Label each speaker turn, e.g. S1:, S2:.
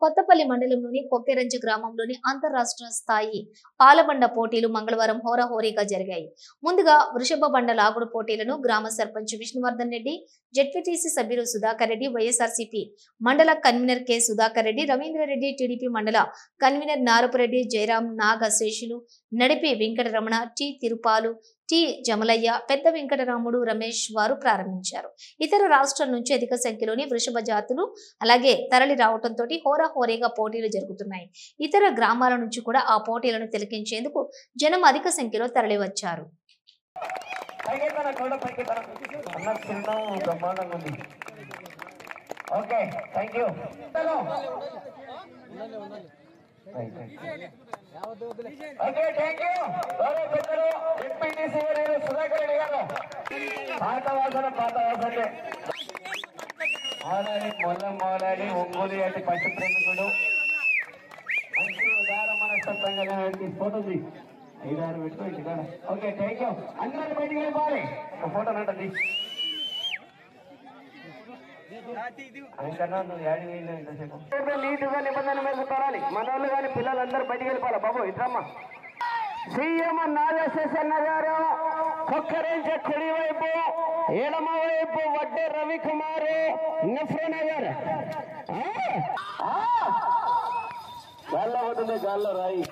S1: కొత్తపల్లి మండలంలోని కొక్కెరంజ గ్రామంలోని అంతర్రాష్ట్ర స్థాయి పాలబండ పోటీలు మంగళవారం హోరాహోరీగా జరిగాయి. ముందుగా వృషభ బండ లాగుడు పోటీలను గ్రామ సర్పంచ్ విష్ణువర్ధన్ రెడ్డి, జెడ్పీటీసీ సభ్యులు సుధాకర్ రెడ్డి, వైఎస్ఆర్సీపీ మండల convener K Sudhakar Reddy, Ravindra Reddy, TDP మండల కన్వీనర్ నారపురెడ్డి, జయరాం, నాగశేషులు, నడిపి వెంకటరమణ, టి తిరుపాలు, టి జమలయ్య, పెద్ద వెంకటరాముడు, రమేష్ వారు ప్రారంభించారు. ఇతర రాష్ట్రాల నుంచి అధిక సంఖ్యలోని వృషభ జాతులు అలాగే తరలి రావడంతో హోరాహోరీగా పోటీలు జరుగుతున్నాయి. ఇతర గ్రామాల నుంచి కూడా ఆ పోటీలను తిలకించేందుకు జనం అధిక సంఖ్యలో తరలి వచ్చారు.
S2: మొదలాడి ఒంగోలు అటు పశు ప్రేమికుడు మంచి ఉదార మనస్తత్వంగా పోతుంది. 5-6 పెట్టుకో ఇక్కడ. Okay, thank you. అందరూ బయటికి వెళ్ళిపోవాలి. ఒక ఫోటో నంటది నీటుగా నిబంధన మీద తోరాలి. మన వాళ్ళు కానీ పిల్లలందరూ బయటికి వెళ్ళిపోవాలి. బాబు ఇద్రమ్మా. సీఎం నాగశేషన్న గారు కొక్కరేంచ కుడి వైపు, ఎడమ వైపు వడ్డే రవికుమార్, నఫ్రనగర్. గాల్లో పోతుంది, గాల్లో రాయి.